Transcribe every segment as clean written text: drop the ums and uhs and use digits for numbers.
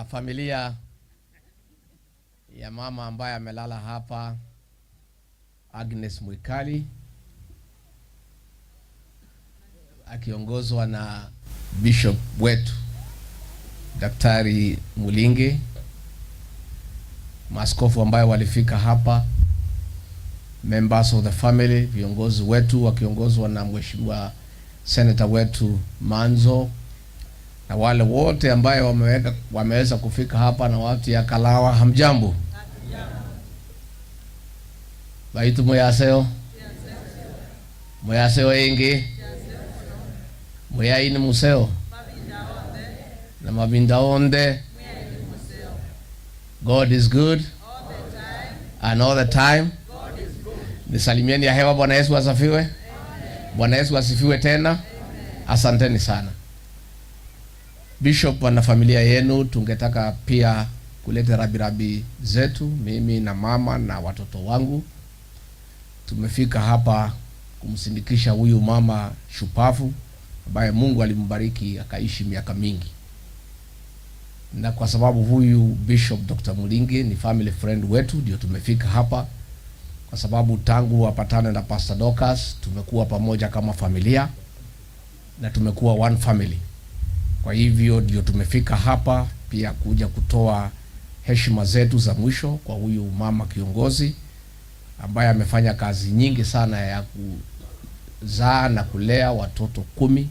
Familia ya mama ambaye amelala hapa, Agnes Mwikali, akiongozwa na Bishop wetu Daktari Mulinge, maaskofu ambayo walifika hapa, members of the family, viongozi wetu wakiongozwa na mheshimiwa senator wetu Manzo, na wale wote ambayo wameweza kufika hapa, na watu ya Kalawa. Hamjambo? Baitu moyaseo ingi moyaini museo na mabinda onde. God is good and all the time. Nisalimieni ya hewa. Bwana Yesu asifiwe. Bwana Yesu asifiwe tena. Asanteni sana. Bishop na familia yenu, tungetaka pia kuleta rabirabi zetu. Mimi na mama na watoto wangu tumefika hapa kumsindikisha huyu mama shupavu ambaye Mungu alimbariki akaishi miaka mingi. Na kwa sababu huyu Bishop Dr. Mulinge ni family friend wetu, ndio tumefika hapa, kwa sababu tangu wapatane na Pastor Dorcas tumekuwa pamoja kama familia na tumekuwa one family. Kwa hivyo ndio tumefika hapa pia kuja kutoa heshima zetu za mwisho kwa huyu mama kiongozi ambaye amefanya kazi nyingi sana ya kuzaa na kulea watoto 10,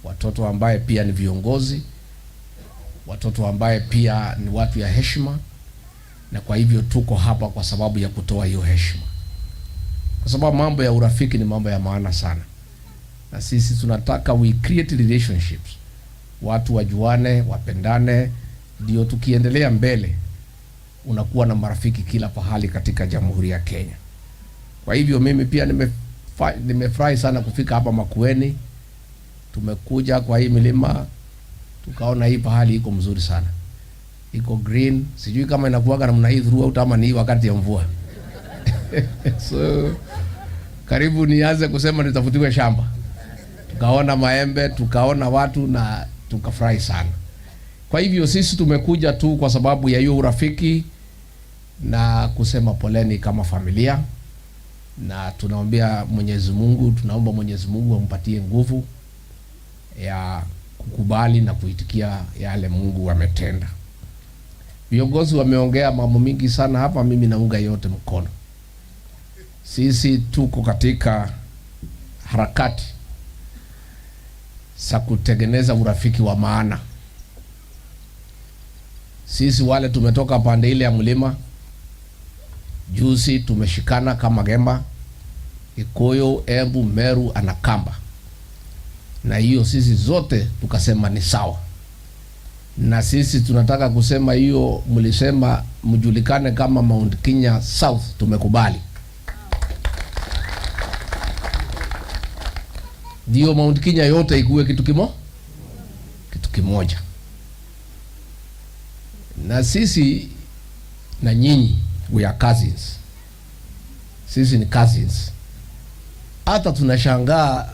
watoto ambaye pia ni viongozi, watoto ambaye pia ni watu ya heshima. Na kwa hivyo tuko hapa kwa sababu ya kutoa hiyo heshima, kwa sababu mambo ya urafiki ni mambo ya maana sana, na sisi tunataka we create relationships, watu wajuane, wapendane, ndio tukiendelea mbele unakuwa na marafiki kila pahali katika Jamhuri ya Kenya. Kwa hivyo mimi pia nimefurahi sana kufika hapa Makueni. Tumekuja kwa hii milima, tukaona hii pahali iko mzuri sana, iko green. Sijui kama inakuwaga namna hii throughout ama ni wakati ya mvua. So karibu nianze kusema nitafutiwe shamba. Tukaona maembe, tukaona watu na tukafurahi sana. Kwa hivyo sisi tumekuja tu kwa sababu ya hiyo urafiki na kusema poleni kama familia, na tunaomba Mwenyezi Mungu ampatie nguvu ya kukubali na kuitikia yale Mungu ametenda. Viongozi wameongea mambo mingi sana hapa, mimi naunga yote mkono. Sisi tuko katika harakati za kutengeneza urafiki wa maana. Sisi wale tumetoka pande ile ya mlima, juzi tumeshikana kama Gemba, Ikoyo, Embu, Meru, Anakamba. Na hiyo sisi zote tukasema ni sawa. Na sisi tunataka kusema hiyo mlisema mjulikane kama Mount Kenya South, tumekubali. Ndio Mount Kenya yote ikuwe kitu kimoja. Na sisi na nyinyi we are cousins. Sisi ni cousins. Hata tunashangaa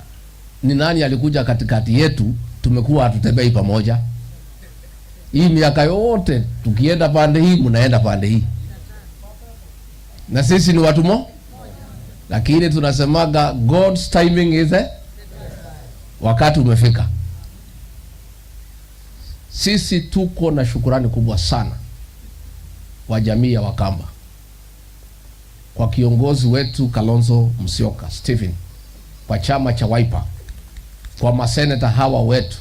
ni nani alikuja katikati yetu, tumekuwa hatutembei pamoja. Hii miaka yote tukienda pande hii mnaenda pande hii. Na sisi ni watu moja. Lakini tunasemaga God's timing is wakati umefika. Sisi tuko na shukurani kubwa sana kwa jamii ya Wakamba, kwa kiongozi wetu Kalonzo Musyoka Stephen, kwa chama cha Wiper, kwa maseneta hawa wetu,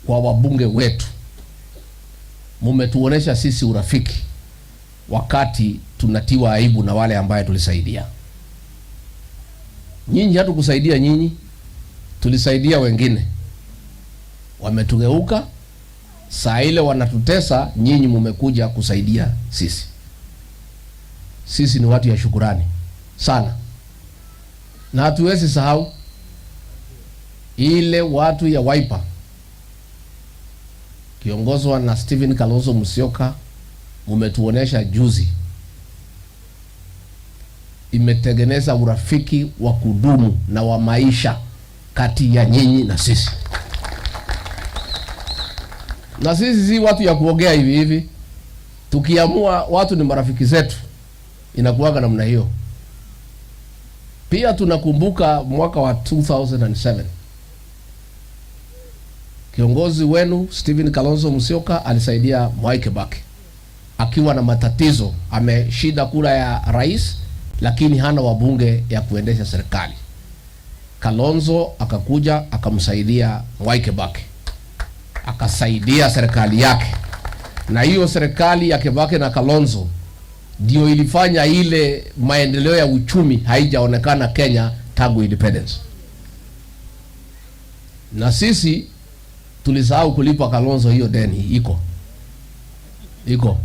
kwa wabunge wetu. Mumetuonesha sisi urafiki wakati tunatiwa aibu na wale ambaye tulisaidia. Nyinyi hatukusaidia nyinyi, tulisaidia wengine. Wametugeuka, saa ile wanatutesa, nyinyi mumekuja kusaidia sisi. Sisi ni watu ya shukurani sana. Na hatuwezi sahau ile watu ya Wiper kiongozwa na Stephen Kalonzo Musyoka, mumetuonesha juzi. Imetengeneza urafiki wa kudumu na wa maisha kati ya nyinyi na sisi. Na sisi si watu ya kuongea hivi hivi. Tukiamua watu ni marafiki zetu, inakuwaga namna hiyo. Pia tunakumbuka mwaka wa 2007. Kiongozi wenu Stephen Kalonzo Musyoka alisaidia Mwai Kibaki akiwa na matatizo, ameshida kura ya rais lakini hana wabunge ya kuendesha serikali. Kalonzo akakuja akamsaidia Mwai Kibaki, akasaidia serikali yake, na hiyo serikali ya Kibaki na Kalonzo ndio ilifanya ile maendeleo ya uchumi haijaonekana Kenya tangu independence. Na sisi tulisahau kulipa Kalonzo hiyo deni. Iko.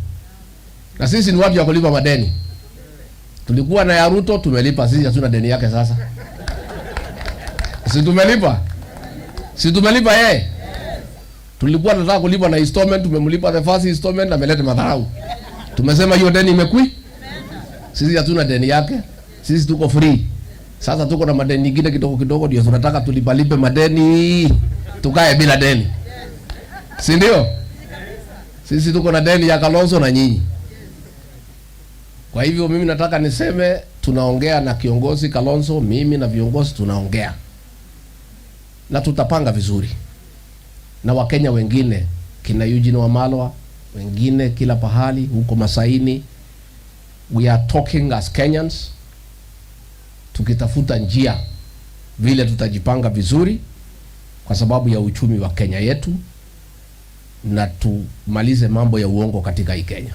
Na sisi ni watu ya kulipa madeni. Tulikuwa na ya Ruto, tumelipa. Sisi hatuna deni yake sasa. Si tumelipa yeye. Tulikuwa tunataka kulipa na installment, tumemlipa the first installment, ameleta madharau. Tumesema hiyo deni imekui. Sisi hatuna deni yake. Sisi tuko free. Sasa tuko na madeni nyingine kidogo kidogo, ndio tunataka tulipalipe madeni. Tukae bila deni. Si ndio? Sisi tuko na deni ya Kalonzo na nyinyi. Kwa hivyo mimi nataka niseme tunaongea na kiongozi Kalonzo, mimi na viongozi tunaongea. Na tutapanga vizuri. Na Wakenya wengine kina Eugene Wamalwa, wengine kila pahali huko Masaini, we are talking as Kenyans, tukitafuta njia vile tutajipanga vizuri kwa sababu ya uchumi wa Kenya yetu, na tumalize mambo ya uongo katika hii Kenya.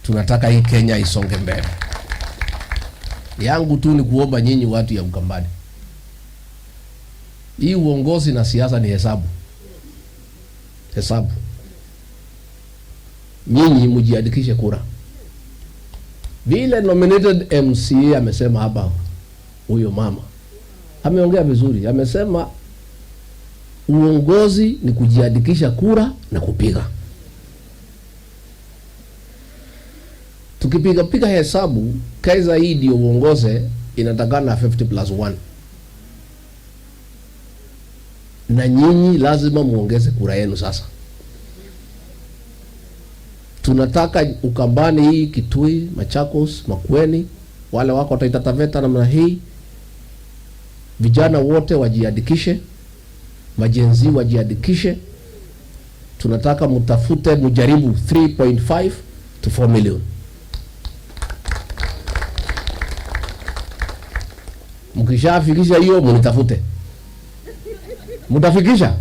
Tunataka hii Kenya isonge mbele. Yangu tu ni kuomba nyinyi watu ya Ukambani, hii uongozi na siasa ni hesabu. Nyinyi mjiandikishe kura. Vile nominated MCA amesema hapa, huyo mama ameongea vizuri. Amesema uongozi ni kujiandikisha kura na kupiga. Tukipiga hesabu, Kaiza hii ndio uongoze inatakana 50+1. Na nyinyi lazima muongeze kura yenu sasa. Tunataka Ukambani hii, Kitui, Machakos, Makueni, wale wako Taita Taveta namna hii, vijana wote wajiandikishe, majenzi wajiandikishe. Tunataka mtafute, mjaribu 3.5 to 4 million. Mkishafikisha hiyo mnitafute. Mtafikisha?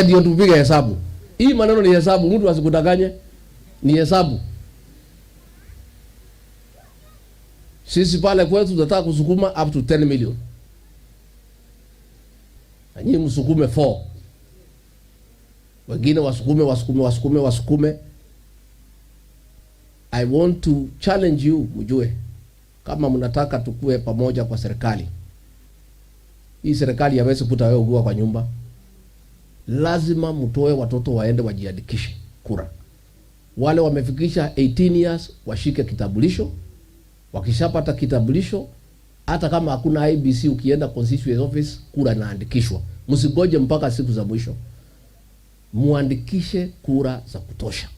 Ndio tupige hesabu. Hii maneno ni hesabu, mtu asikudanganye. Ni hesabu. Sisi pale kwetu tunataka kusukuma up to 10 million. Na nyinyi msukume 4. Wengine wasukume. I want to challenge you, mjue kama mnataka tukue pamoja kwa serikali. Hii serikali haiwezi kukuta wewe ukiwa kwa nyumba. Lazima mtoe watoto waende wajiandikishe kura. Wale wamefikisha 18 years washike kitambulisho. Wakishapata kitambulisho, hata kama hakuna IBC, ukienda constituency office kura inaandikishwa. Msigoje mpaka siku za mwisho. Muandikishe kura za kutosha.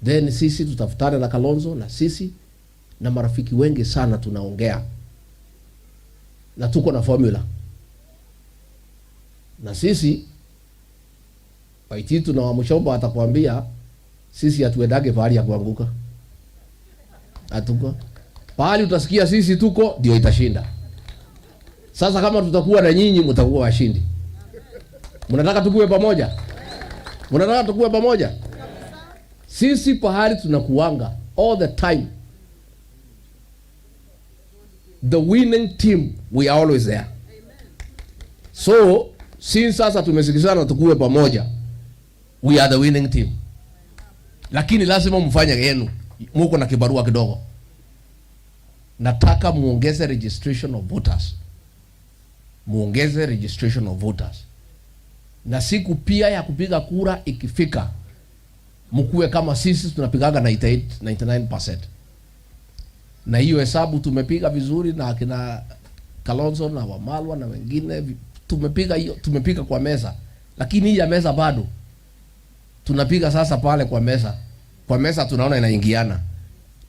Then sisi tutafutana na Kalonzo, na sisi na marafiki wengi sana tunaongea. Na tuko na formula. Na sisi Waititu na Wamuchomba atakwambia sisi hatuendage pahali ya kuanguka. Hatuko. Pahali utasikia sisi tuko ndio itashinda. Sasa kama tutakuwa na nyinyi mtakuwa washindi. Mnataka tukue pamoja? Sisi pahali tunakuanga all the time. The winning team, we are always there. So, since sasa tumesikizana tukue pamoja, we are the winning team. Lakini lazima mfanye yenu. Muko na kibarua kidogo. Nataka muongeze registration of voters. Na siku pia ya kupiga kura ikifika, mkuwe kama sisi tunapigaga 99%. Na hiyo hesabu tumepiga vizuri na akina Kalonzo na Wamalwa na wengine tumepika kwa meza, lakini hii ya meza bado tunapiga sasa pale kwa meza. Kwa meza tunaona inaingiana,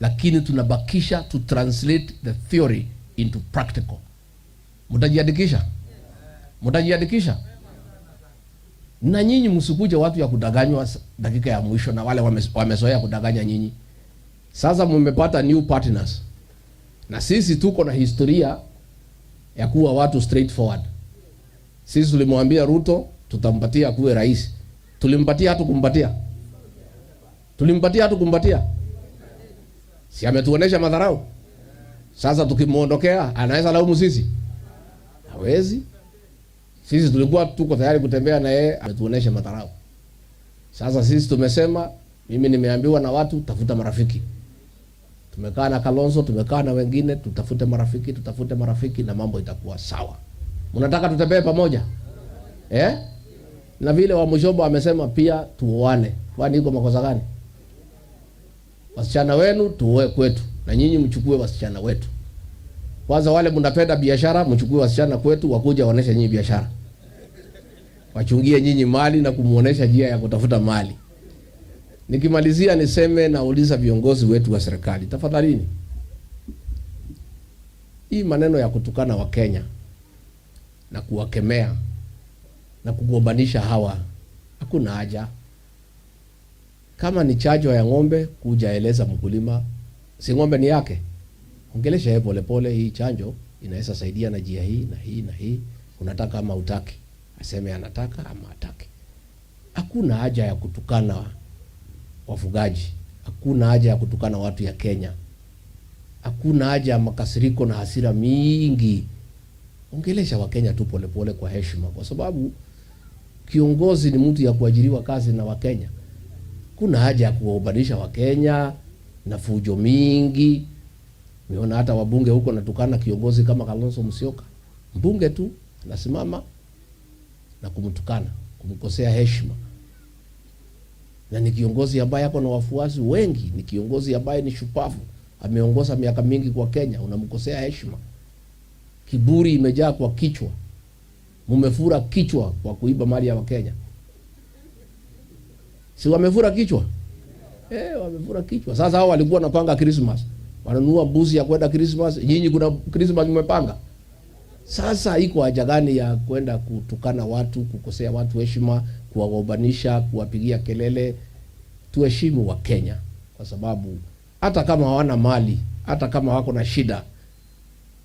lakini tunabakisha to translate the theory into practical. Mtajiandikisha? Mtajiandikisha? Na nyinyi msikuje watu ya kudanganywa dakika ya mwisho na wale wamezoea kudanganya nyinyi. Sasa mmepata new partners. Na sisi tuko na historia ya kuwa watu straightforward. Sisi tulimwambia Ruto tutampatia kuwe rais. Tulimpatia hatu kumpatia? Tulimpatia hatu kumpatia? Si ametuonesha madharau? Sasa tukimuondokea anaweza laumu sisi? Hawezi. Sisi tulikuwa tuko tayari kutembea na yeye, ametuonesha madharau. Sasa sisi tumesema, mimi nimeambiwa na watu tafuta marafiki. Tumekaa na Kalonzo, tumekaa na wengine, tutafute marafiki na mambo itakuwa sawa. Mnataka tutembee pamoja? Na vile wa Mushobo amesema pia tuoane. Kwani iko makosa gani? Wasichana wenu tuoe kwetu na nyinyi mchukue wasichana wetu. Kwanza wale mnapenda biashara, mchukue wasichana kwetu wakuja waoneshe nyinyi biashara. Wachungie nyinyi mali na kumuonesha njia ya kutafuta mali. Nikimalizia niseme, nauliza viongozi wetu wa serikali, tafadhalini. Hii maneno ya kutukana wa Kenya na kuwakemea na kugombanisha hawa, hakuna haja. Kama ni chajo ya ng'ombe, kuja eleza mkulima, si ng'ombe ni yake. Ongelesha yeye pole pole, hii chanjo inaweza saidia na njia hii na hii na hii. Unataka ama utaki? Aseme anataka ama hataki. Hakuna haja ya kutukana wafugaji. Hakuna haja ya kutukana watu ya Kenya. Hakuna haja ya makasiriko na hasira mingi. Ongelesha wa Kenya tu pole pole kwa heshima, kwa sababu kiongozi ni mtu ya kuajiriwa kazi na wa Kenya. Kuna haja ya kuwaubadilisha wa Kenya na fujo mingi. Niona hata wabunge huko natukana kiongozi kama Kalonzo Musyoka. Mbunge tu anasimama na kumtukana, kumkosea heshima. Na ni kiongozi ambaye yako na wafuasi wengi, ni kiongozi ambaye ni shupavu, ameongoza miaka mingi kwa Kenya, unamkosea heshima. Kiburi imejaa kwa kichwa. Mumefura kichwa kwa kuiba mali ya Wakenya. Si wamefura kichwa? Wamefura kichwa. Sasa hao walikuwa wanapanga Christmas, wananunua mbuzi ya kwenda Christmas. Nyinyi kuna Christmas mmepanga? Sasa iko haja gani ya kwenda kutukana watu, kukosea watu heshima, kuwagombanisha, kuwapigia kelele? Tuheshimu wa Kenya, kwa sababu hata kama hawana mali, hata kama wako na shida,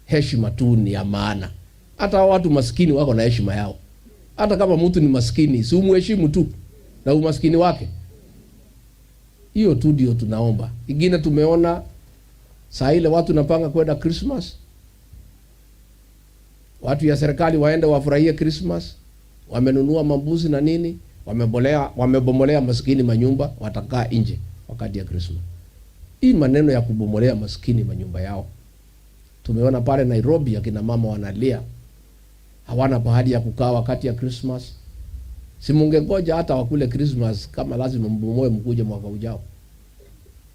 heshima tu ni ya maana. Hata watu maskini wako na heshima yao. Hata kama mtu ni maskini, si umheshimu tu na umaskini wake. Hiyo tu ndio tunaomba. Ingine tumeona saa ile watu napanga kwenda Christmas, watu ya serikali waende wafurahie Christmas, wamenunua mambuzi na nini, wamebomolea maskini manyumba, watakaa nje wakati ya Christmas. Hii maneno ya kubomolea maskini manyumba yao. Tumeona pale Nairobi akina mama wanalia, hawana pahali ya kukaa wakati ya Christmas. Si mungengoja hata wakule Christmas, kama lazima mbomoe mkuje mwaka ujao.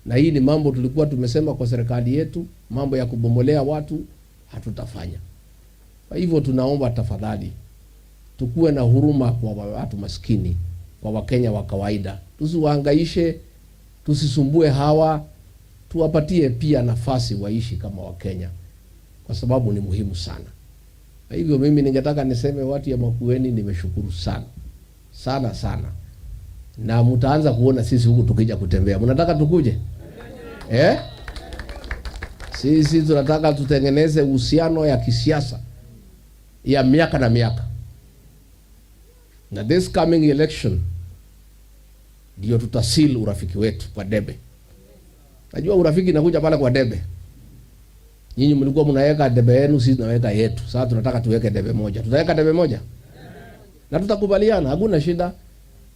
Na hii ni mambo tulikuwa tumesema kwa serikali yetu, mambo ya kubomolea watu hatutafanya. Kwa hivyo tunaomba tafadhali, tukue na huruma kwa watu maskini, kwa Wakenya wa kawaida. Tusiwahangaishe, tusisumbue hawa, tuwapatie pia nafasi waishi kama Wakenya, kwa sababu ni muhimu sana. Kwa hivyo mimi ningetaka niseme watu ya Makueni nimeshukuru sana. Sana sana. Na mtaanza kuona sisi huku tukija kutembea. Mnataka tukuje? Sisi tunataka tutengeneze uhusiano ya kisiasa ya miaka na miaka. Na this coming election ndio tutasil urafiki wetu kwa debe. Najua urafiki inakuja pale kwa debe. Nyinyi mlikuwa mnaweka debe yenu, sisi tunaweka yetu. Sasa tunataka tuweke debe moja. Tutaweka debe moja? Na tutakubaliana, hakuna shida.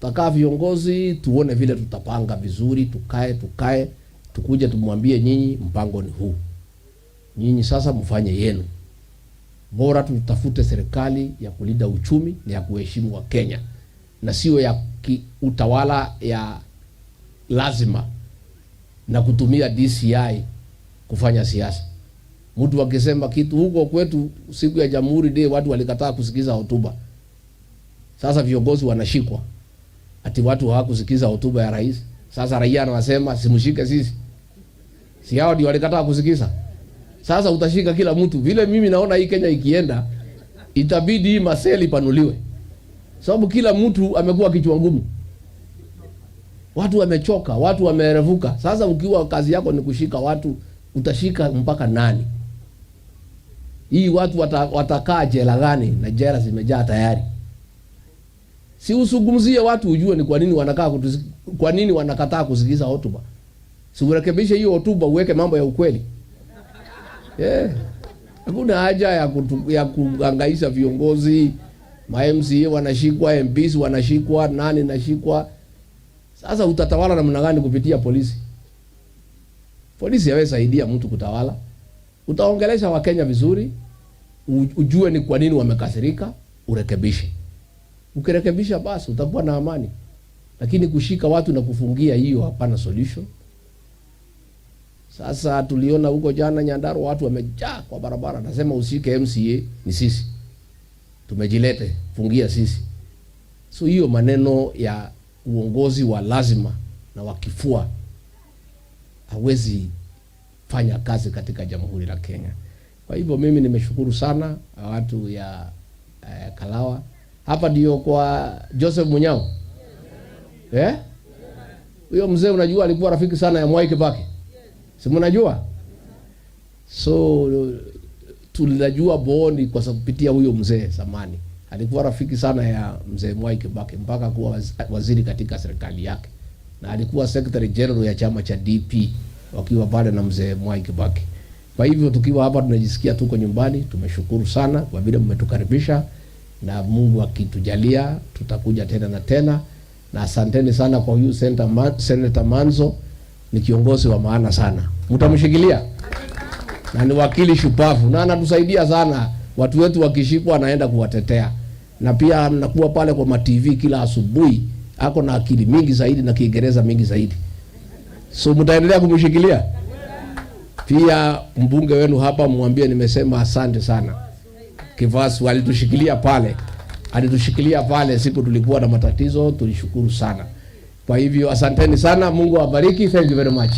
Tutakaa viongozi, tuone vile tutapanga vizuri, tukae, tukuje tumwambie nyinyi mpango ni huu. Nyinyi sasa mfanye yenu. Bora tutafute serikali ya kulinda uchumi na ya kuheshimu wa Kenya, na sio ya utawala ya lazima na kutumia DCI kufanya siasa. Mtu akisema kitu huko kwetu siku ya Jamhuri Day watu walikataa kusikiza hotuba. Sasa viongozi wanashikwa. Ati watu hawakusikiza hotuba ya rais. Sasa raia anasema simshike sisi. Si hao ndio walikataa kusikiza. Sasa utashika kila mtu. Vile mimi naona hii Kenya ikienda itabidi hii maseli panuliwe. Sababu kila mtu amekuwa kichwa ngumu. Watu wamechoka, watu wamerevuka. Sasa ukiwa kazi yako ni kushika watu, utashika mpaka nani? Hii watu watakaa jela gani? Na jela zimejaa tayari. Si usungumzie watu ujue ni kwa nini wanakataa kusikiza hotuba. Si urekebishe hiyo hotuba uweke mambo ya ukweli. Hakuna haja ya kuhangaisha viongozi, ma-MCA wanashikwa, MPs wanashikwa, nani nashikwa. Sasa utatawala namna gani kupitia polisi? Polisi hawezi saidia mtu kutawala. Utaongelesha Wakenya vizuri, ujue ni kwa nini wamekasirika, urekebishe. Ukirekebisha basi utakuwa na amani. Lakini kushika watu na kufungia, hiyo hapana solution. Sasa tuliona huko jana Nyandarua watu wamejaa kwa barabara. Nasema usike MCA ni sisi. Tumejilete, fungia sisi. So hiyo maneno ya uongozi wa lazima na wakifua hawezi fanya kazi katika Jamhuri la Kenya. Kwa hivyo mimi nimeshukuru sana watu ya Kalawa. Hapa ndio kwa Joseph Munyao. Huyo mzee unajua alikuwa rafiki sana ya Mwai Kibaki. Si mnajua? So tulijua Booni kwa sababu kupitia huyo mzee zamani. Alikuwa rafiki sana ya mzee Mwai Kibaki mpaka kuwa waziri katika serikali yake. Na alikuwa secretary general ya chama cha DP wakiwa pale na mzee Mwai Kibaki. Kwa hivyo tukiwa hapa tunajisikia tuko nyumbani. Tumeshukuru sana kwa vile mmetukaribisha, na Mungu akitujalia tutakuja tena na tena. Na asanteni sana kwa huyu Senator Manzo, ni kiongozi wa maana sana. Mtamshikilia? Na ni wakili shupavu na anatusaidia sana. Watu wetu wakishikwa anaenda kuwatetea. Na pia anakuwa pale kwa ma-TV kila asubuhi. Ako na akili mingi zaidi na Kiingereza mingi zaidi. So mtaendelea kumshikilia? Pia mbunge wenu hapa mwambie nimesema asante sana. Kivasu alitushikilia pale. Alitushikilia pale siku tulikuwa na matatizo, tulishukuru sana. Kwa hivyo asanteni sana, Mungu awabariki. Thank you very much.